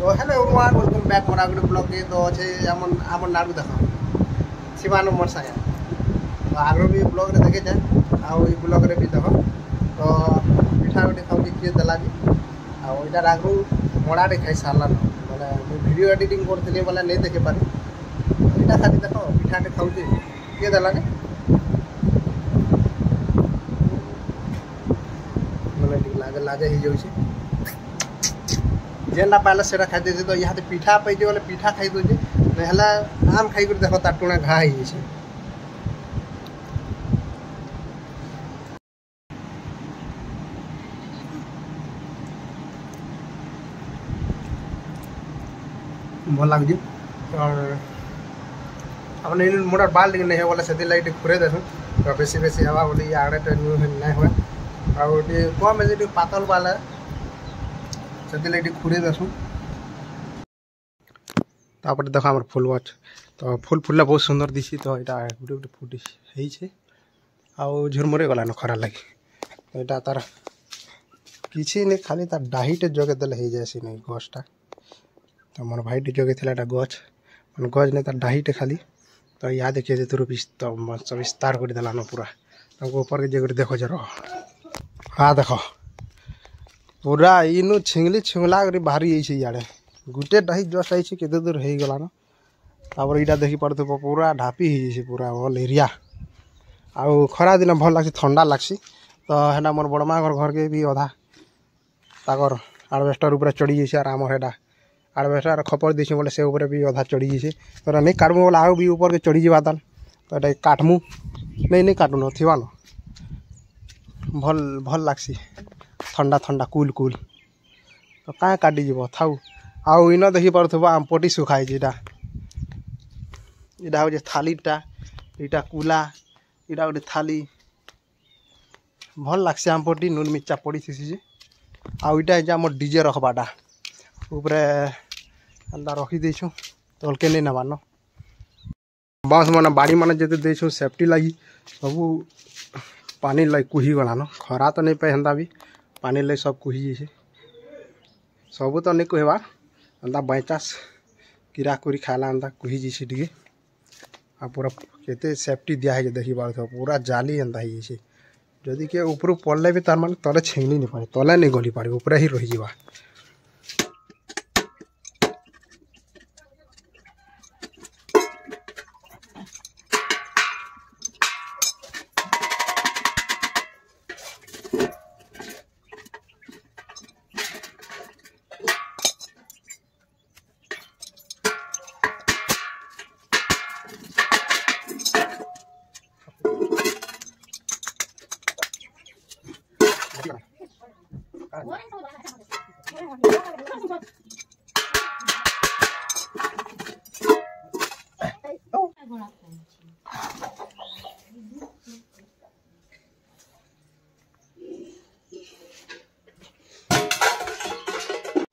तो hello everyone welcome back मोर आगे blog के तो अच्छे आम नाड़ू देख शिवान मोर सागे तो आगे भी ब्लॉग रे देखे जाए आउ ब्लॉग रे भी देख तो पिठा गोटे खाऊँ किए देला जी आईटार आगु मड़ाटे खाई सारा बोले वीडियो एडिटिंग करी बोले नहीं देखे पारे यहाँ खाली देख पिठाटे खाऊँ किए देलानी बोले लाजे लाजे हो जाऊँ जेना पाइला से खाई दे तो यहाँ पिठा पाइजे बोले पिठा खाई दूचे ना आम खाई देख तार टुणा घा हो भल लगे और मोटर बाल नहीं है बोले से लगे खुरे देसु तो बेसी बेसी हवा बोले आड़े नहीं हुए और कम है पातल बाल है से लगे खुरे देसु तापर देख आम फुल गछ तो फुल फुलला बहुत सुंदर दिसी तो यहाँ गोटे गोटे फुटी आउ झुरमुरे गलान खरा लगे तो यहाँ तार किसी नहीं खाली तार डाहीटे जगे देले हो जाए नहीं गछटा तो मोर भाई जगे था गछ मैं गज नहीं तार डाहीटे खाली तो यहाँ देखिए तो विस्तार कर देलान पूरा तुमको ऊपर के जगह देख जर हाँ देख पूरा इनू छिंगली छिंगला कर बाहरी इे गोटे डाही जस्ट आई केते दूर हो गलान तापर यहाँ देखी पार्थ पूरा ढापी हो पूरा भल एरिया आउ खरा दिन भल लगे ठंडा लगसी तो है मोर बड़मा घर के भी अधा ताकर आड़बेस्टर ऊपर चढ़ी जाइए और आम है आड़बेस्टर खपर देसी बोले से ऊपर भी अधा चढ़ी जाइए तो नहीं काटमु बोले आउ भी ऊपर के चढ़ी जावा ताल तो ये काटमु नहीं काटुन थीवा न भल भल लगसी ठंडा ठंडा कूल कूल तो क्या काटी जीव थाऊ आउ इन देखी पार्थब आम पटी सुखाई यहाँ हूँ थालीटा यहाँ कूला यहाँ गोटे थाली भल लगसी आम पटी नून मिर्चा पड़ी थी आउ यहाँ आम डीजे रखबाटा ऊपर एंता रखीदेचु तलके नहीं नबान बाँस मैंने बाड़ी मैंने जो देचु सेफ्टी लगी सब पानी लग कुही गलान खरा तो नहीं पाए हेन्ता भी पानी लग सब कुही जाइए सब तो नहीं कहबार एंता बाईचान्स कीड़ा कुरी खाला एंता कुही जाइए टे आ पूरा केते सेफ्टी दिया है देखी पार पूरा जाली एंता हो जदि किए ऊपर पड़े भी तार माने तले छेंगली नहीं पारे तले नहीं गली पारे ऊपर ही रही जावा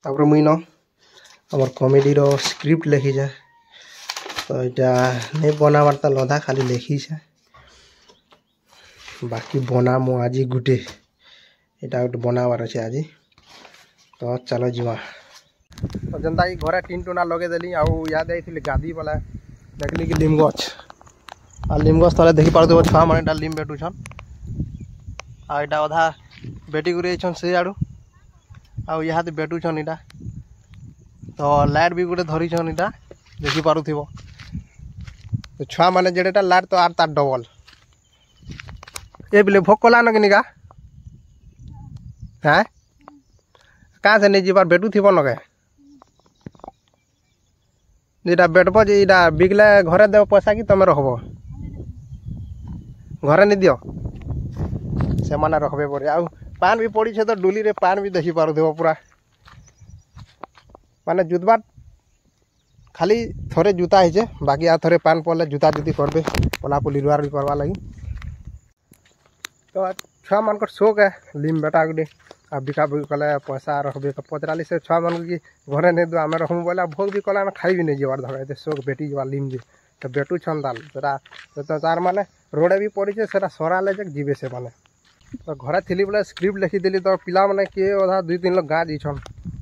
तापर मुई न आम कमेडी स्क्रिप्ट लिखी जाए तो यहाँ नहीं बनाबार तो लधा खाली लिखी जाए बाकी बनामु आज गुटे यहाँ गोटे बनाबार अच्छे आज तो चलो जीवा तो जनता कि घरे टीन टुना लगेदेली आउ याद आई गादी वाला देखली कि लीम गछ आ लीम गछ तले देखी पार्थ छुआ मैंने लीम बेटुछन आ यहाँ अधा बेटी गुरी से आड़ू आउ यहाँ बेटुछन इटा तो लाइट भी गोटे धरीछन इटा देखी पार तो छुआ मैंने जेडेटा लाइट तो आर तार डबल ये बोले भोग कला न किनिका हाँ कहाँ से नहीं जीवार बेटू थी नगे जेटा बेटब जे बिकले घरे देव पैसा कि तुम रखब घरे नहीं दियो से मैंने रखबे पड़े आउ पान भी पड़ी है तो डुली रे पान भी देखी पार पूरा माने जुतबार खाली थोड़े जूता है बाकी आ थोड़े पान पड़े जूता जुती करबे पलापुली रुआर भी करवा लगी तो छुआ मान शौक है लीम बेटा गुटे आ बिका बिक कले पैसा रखबे पचराली से छुआ मान कि घरे नहीं दो आम रखमु बोले भोग भी कला खाई भी नहीं जीवार धर शौक बेटी जीवा लीम जी तो बेटू छन दाल तो तार माने रोडे भी पड़ी से सरा ले जीवे से माने तो घरे थी बोले स्क्रिप्ट लिखीदेली तो पिला मैंने किए अधा 2-3 लोग गाँ जाइछन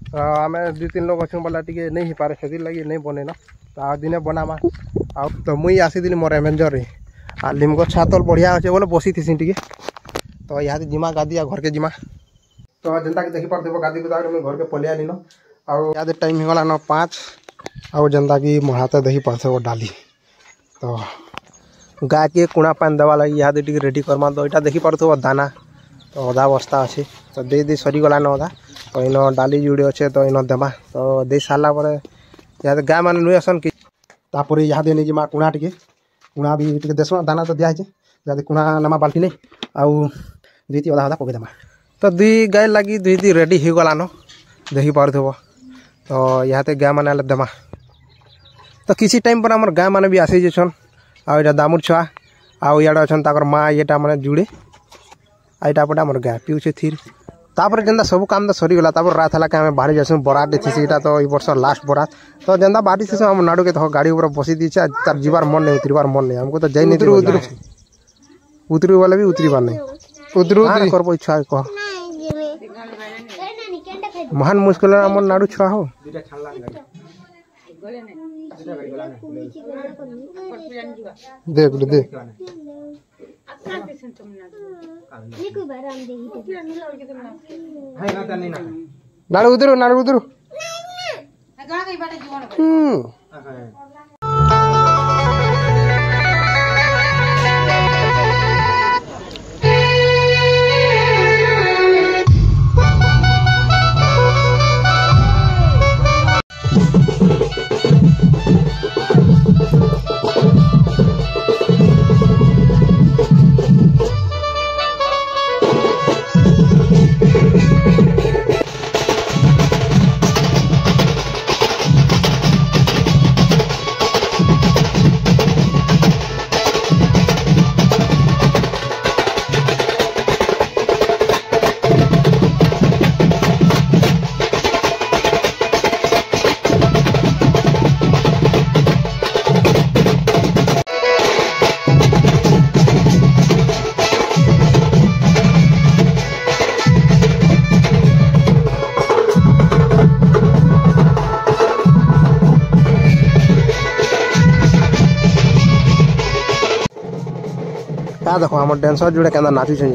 आम 2-3 लोग अच्छे बोला टे नहीं पारे से लगे नहीं बनईन तो दिने बनामा आ तो मुई आसी मोर एमेंजर रे आ लिमगो छातल बढ़िया अच्छे बोले बसी थी टे तो यहाँ जिमा गादी आ घर के जिमा तो जनता कि देखी पार्थ गादी को मुझे घर के पलिया नीन आदि टाइम होगा न 5 आउ जनता कि मो हाथ देखी पार्थ डाली तो गाय के कुणा पान देवा लगी यहाँ टे रेडी करमा तो यहाँ देखी पार्थ दाना तो अधा बस्ता अच्छे तो दे सरीगलान अधा तो इन डाली जुड़े अच्छे तो इन देमा तो दे सारा पर यहाँ गाय मैंने नुई आसन कि यहाँ नहीं जिमा कुणा टे कुणा भी टे देसमा दाना तो दिखाई जहाँ कुणा नमा बाल्टी नहीं आउ दुईटी अधा अधा पकईदेमा तो 2 गाय लगी 2 रेडी हो गलान देखी पार्थ्व तो यहाँ गाय मैंने देमा तो किसी टाइम पर आम गाय मैंने भी आसी जान आटा दामुर छुआ आउ इे अच्छा माँ ये मैंने जुड़े आईटा पटे आम गाय पीछे थीर तापर जेनता सब काम तो सरीगला रात है कि बाहरी जासूँ बरात थी तो ये वर्ष लास्ट बरात तो जेनता बाहरी थी आम नाड़ू के तो गाड़ी ऊपर बसी दीचे तार जीवार मन नहीं उतरबार मन नहीं हमको तो जाई उतरू वाले भी उतरबार नहीं उतरू करब इच्छा कह महान मुश्किल आम नाड़ू छुआ हो देख देख नाड़ू उधर देखो आम डांसर जोड़े क्या नाचुचे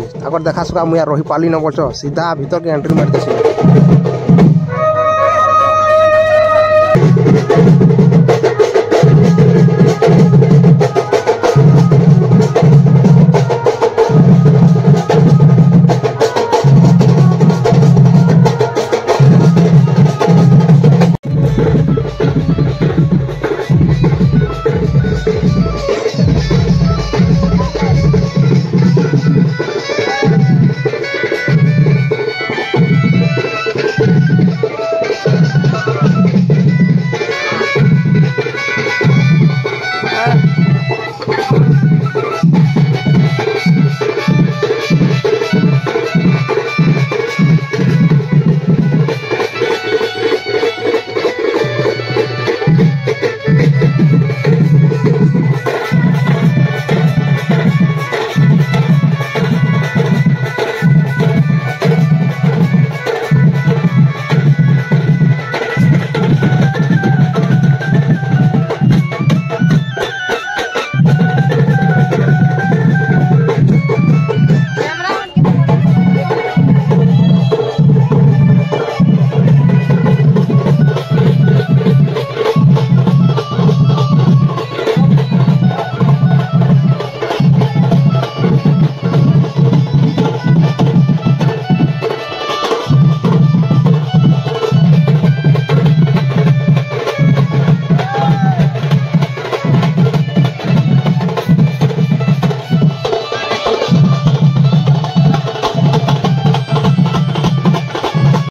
देखा सुखा मुझे रही पाली न बच सीधा भीतर के एंट्री मार देसी